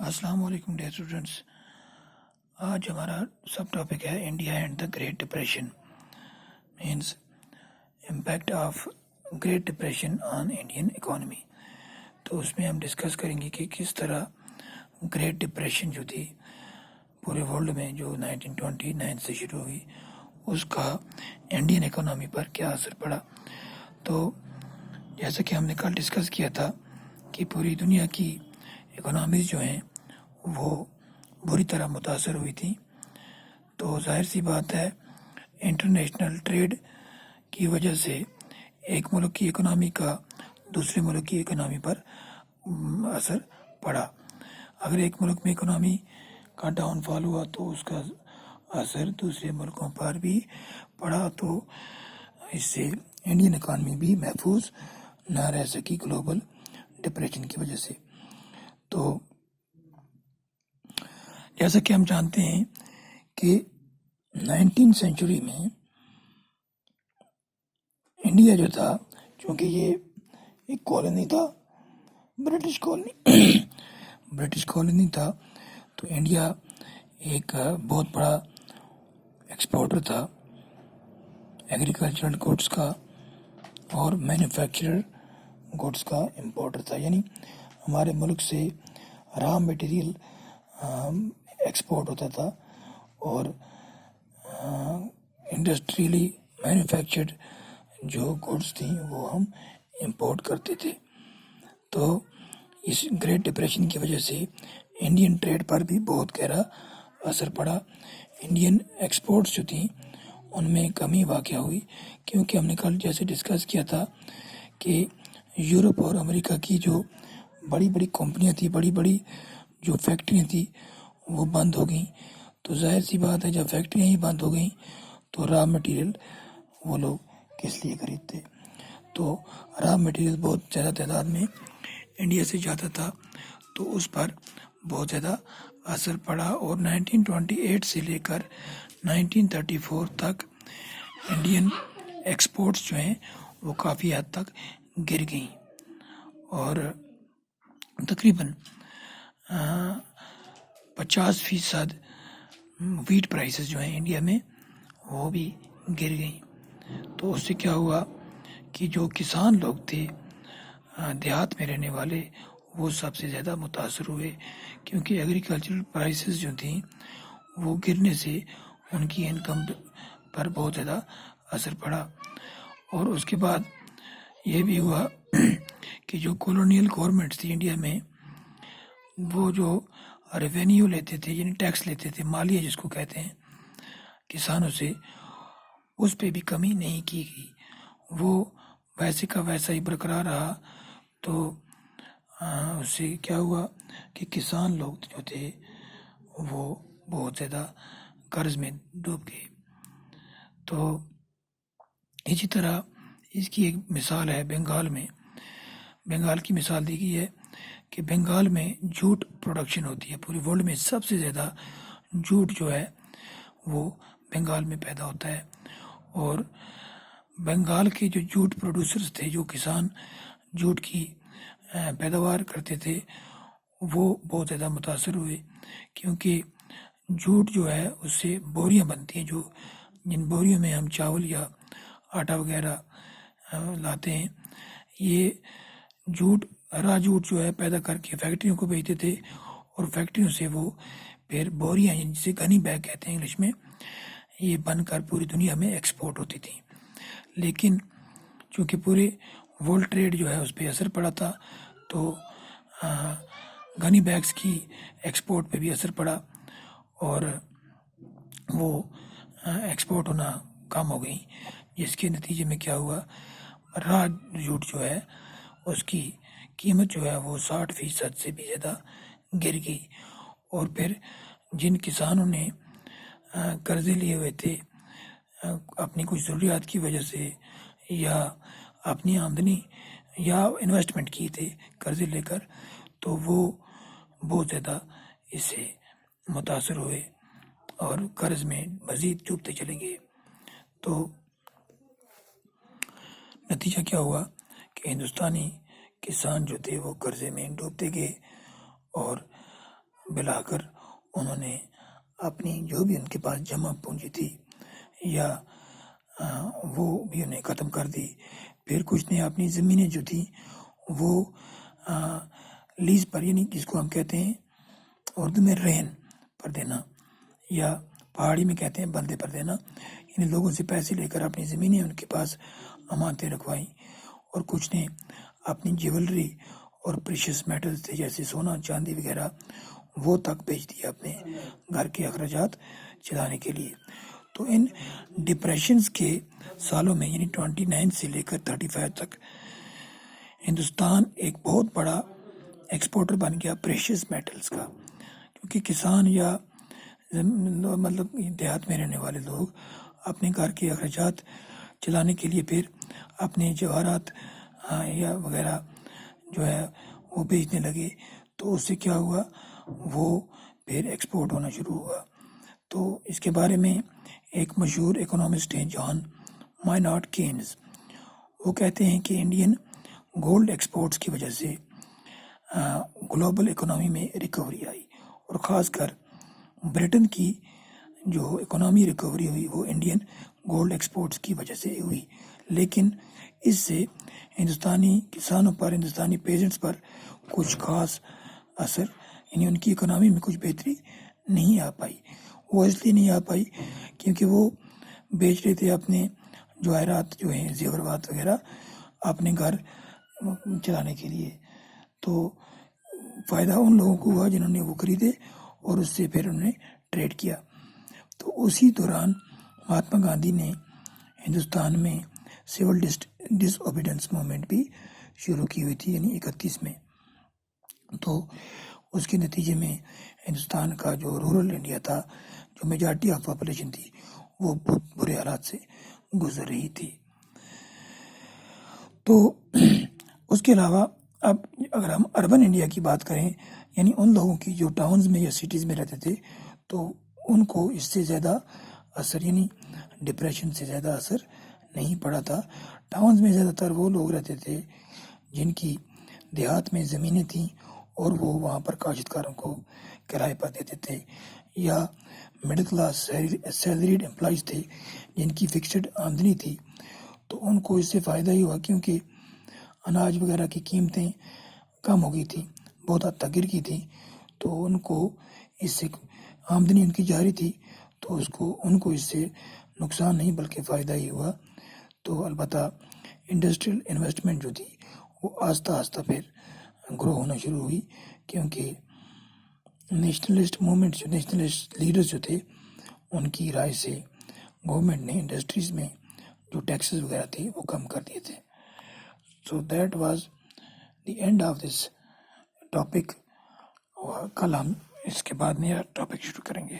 السلام علیکم dear students. آج ہمارا سب ٹاپک ہے India and the great depression. Means impact of great depression on Indian economy. تو اس میں ہم ڈسکس کریں گے کہ کس طرح گریٹ ڈپریشن جو تھی پورے ورلڈ میں جو 1929 سے شروع ہوئی اس کا انڈین اکانومی پر کیا اثر پڑا. تو جیسا کہ ہم نے کل ڈسکس کیا تھا کہ پوری دنیا کی اکنامیز جو ہیں وہ بری طرح متاثر ہوئی تھیں. تو ظاہر سی بات ہے انٹرنیشنل ٹریڈ کی وجہ سے ایک ملک کی اکنامی کا دوسرے ملک کی اکنامی پر اثر پڑا. اگر ایک ملک میں اکنامی کا ڈاؤن فال ہوا تو اس کا اثر دوسرے ملکوں پر بھی پڑا. تو اس سے انڈین اکانومی بھی محفوظ نہ رہ سکی گلوبل ڈپریشن کی وجہ سے. تو جیسا کہ ہم جانتے ہیں کہ 19 سینچری میں انڈیا جو تھا چونکہ یہ ایک کالونی تھا برٹش کالونی تھا تو انڈیا ایک بہت بڑا ایکسپورٹر تھا ایگریکلچرل گوڈس کا اور مینوفیکچرر گوڈس کا امپورٹر تھا. یعنی ہمارے ملک سے را مٹیریل ایکسپورٹ ہوتا تھا اور انڈسٹریلی مینوفیکچرڈ جو گوڈس تھیں وہ ہم امپورٹ کرتے تھے. تو اس گریٹ ڈپریشن کی وجہ سے انڈین ٹریڈ پر بھی بہت گہرا اثر پڑا. انڈین ایکسپورٹس جو تھیں ان میں کمی واقع ہوئی کیونکہ ہم نے کل جیسے ڈسکس کیا تھا کہ یورپ اور امریکہ کی جو بڑی بڑی کمپنیاں تھیں بڑی بڑی جو فیکٹریاں تھیں وہ بند ہو گئیں. تو ظاہر سی بات ہے جب فیکٹریاں ہی بند ہو گئیں تو را مٹیریل وہ لوگ کس لیے خریدتے. تو را مٹیریل بہت زیادہ تعداد میں انڈیا سے جاتا تھا تو اس پر بہت زیادہ اثر پڑا. اور 1928 سے لے کر 1934 تک انڈین ایکسپورٹس جو ہیں وہ کافی حد تک گر گئیں اور تقریباً 50% ویٹ پرائسز جو ہیں انڈیا میں وہ بھی گر گئیں. تو اس سے کیا ہوا کہ جو کسان لوگ تھے دیہات میں رہنے والے وہ سب سے زیادہ متاثر ہوئے کیونکہ ایگریکلچرل پرائسز جو تھیں وہ گرنے سے ان کی انکم پر بہت زیادہ اثر پڑا. اور اس کے بعد یہ بھی ہوا کہ جو کولونیل گورنمنٹس تھی انڈیا میں وہ جو ریونیو لیتے تھے یعنی ٹیکس لیتے تھے مالیہ جس کو کہتے ہیں کسانوں سے اس پہ بھی کمی نہیں کی گئی. وہ ویسے کا ویسا ہی برقرار رہا. تو اس سے کیا ہوا کہ کسان لوگ جو تھے وہ بہت زیادہ قرض میں ڈوب گئے. تو اسی طرح اس کی ایک مثال ہے بنگال کی مثال دی گئی ہے کہ بنگال میں جوٹ پروڈکشن ہوتی ہے. پوری ورلڈ میں سب سے زیادہ جوٹ جو ہے وہ بنگال میں پیدا ہوتا ہے. اور بنگال کے جو جوٹ پروڈیوسرز تھے جو کسان جوٹ کی پیداوار کرتے تھے وہ بہت زیادہ متاثر ہوئے کیونکہ جوٹ جو ہے اس سے بوریاں بنتی ہیں جن بوریوں میں ہم چاول یا آٹا وغیرہ لاتے ہیں. یہ را جوٹ جو ہے پیدا کر کے فیکٹریوں کو بیچتے تھے اور فیکٹریوں سے وہ پھر بوریاں جسے گنی بیگ کہتے ہیں انگلش میں یہ بن کر پوری دنیا میں ایکسپورٹ ہوتی تھی. لیکن چونکہ پورے ورلڈ ٹریڈ جو ہے اس پہ اثر پڑا تھا تو گنی بیگز کی ایکسپورٹ پہ بھی اثر پڑا اور وہ ایکسپورٹ ہونا کم ہو گئی جس کے نتیجے میں کیا ہوا را جوٹ جو ہے اس کی قیمت جو ہے وہ 60% سے بھی زیادہ گر گئی. اور پھر جن کسانوں نے قرضے لیے ہوئے تھے اپنی کچھ ضروریات کی وجہ سے یا اپنی آمدنی یا انویسٹمنٹ کی تھے قرضے لے کر تو وہ بہت زیادہ اس سے متاثر ہوئے اور قرض میں مزید ڈوبتے چلے گئے. تو نتیجہ کیا ہوا کہ ہندوستانی کسان جو تھے وہ قرضے میں ڈوبتے گئے اور بلا کر انہوں نے اپنی جو بھی ان کے پاس جمع پونجی تھی یا وہ بھی انہیں ختم کر دی. پھر کچھ نے اپنی زمینیں جو تھیں وہ لیز پر، یعنی جس کو ہم کہتے ہیں اردو میں رہن پر دینا، یا پہاڑی میں کہتے ہیں بندے پر دینا، یعنی لوگوں سے پیسے لے کر اپنی زمینیں ان کے پاس امانتیں رکھوائیں. اور کچھ نے اپنی جیولری اور پریشس میٹلز تھے جیسے سونا چاندی وغیرہ، وہ تک بیچ دیا اپنے گھر کے اخراجات چلانے کے لیے. تو ان ڈپریشنز کے سالوں میں، یعنی 29 سے لے کر 35 تک، ہندوستان ایک بہت بڑا ایکسپورٹر بن گیا پریشس میٹلز کا، کیونکہ کسان یا مطلب دیہات میں رہنے والے لوگ اپنے گھر کے اخراجات چلانے کے لیے پھر اپنے جواہرات یا وغیرہ جو ہے وہ بیچنے لگے. تو اس سے کیا ہوا، وہ پھر ایکسپورٹ ہونا شروع ہوا. تو اس کے بارے میں ایک مشہور اکنامسٹ ہیں جان مائنارڈ کینز، وہ کہتے ہیں کہ انڈین گولڈ ایکسپورٹس کی وجہ سے گلوبل اکنامی میں ریکوری آئی، اور خاص کر برٹن کی جو اکنامی ریکوری ہوئی وہ انڈین گولڈ ایکسپورٹس کی وجہ سے ہوئی. لیکن اس سے ہندوستانی کسانوں پر، ہندوستانی پیزنٹس پر کچھ خاص اثر، یعنی ان کی اکنامی میں کچھ بہتری نہیں آ پائی. وہ اس لیے نہیں آ پائی کیونکہ وہ بیچ رہے تھے اپنے جواہرات جو ہیں زیورات وغیرہ اپنے گھر چلانے کے لیے. تو فائدہ ان لوگوں کو ہوا جنہوں نے وہ خریدے اور اس سے پھر انہوں نے ٹریڈ کیا. تو اسی دوران مہاتما گاندھی نے ہندوستان میں سول ڈس اوبیڈنس موومنٹ بھی شروع کی ہوئی تھی، یعنی 31 میں. تو اس کے نتیجے میں ہندوستان کا جو رورل انڈیا تھا، جو میجارٹی آف پاپولیشن تھی، وہ بہت برے حالات سے گزر رہی تھی. تو اس کے علاوہ اب اگر ہم اربن انڈیا کی بات کریں، یعنی ان لوگوں کی جو ٹاؤنز میں یا سٹیز میں رہتے تھے، تو ان کو اس سے زیادہ اثر، یعنی ڈپریشن سے زیادہ اثر نہیں پڑا تھا. ٹاؤنز میں زیادہ تر وہ لوگ رہتے تھے جن کی دیہات میں زمینیں تھیں اور وہ وہاں پر کاشتکاروں کو کرائے پر دیتے تھے، یا مڈل کلاس سیلریڈ امپلائیز تھے جن کی فکسڈ آمدنی تھی. تو ان کو اس سے فائدہ ہی ہوا کیونکہ اناج وغیرہ کی قیمتیں کم ہو گئی تھی، بہت حد تک گر گئی تھی. تو ان کو اس سے آمدنی ان کی جاری تھی، تو ان کو اس سے نقصان نہیں بلکہ فائدہ ہی ہوا. تو البتہ انڈسٹریل انویسٹمنٹ جو تھی وہ آہستہ آہستہ پھر گرو ہونا شروع ہوئی، کیونکہ نیشنلسٹ موومنٹ، جو نیشنلسٹ لیڈرز جو تھے، ان کی رائے سے گورنمنٹ نے انڈسٹریز میں جو ٹیکسز وغیرہ تھے وہ کم کر دیے تھے. So that was the end of this topic. کل ہم اس کے بعد نیا ٹاپک شروع کریں گے.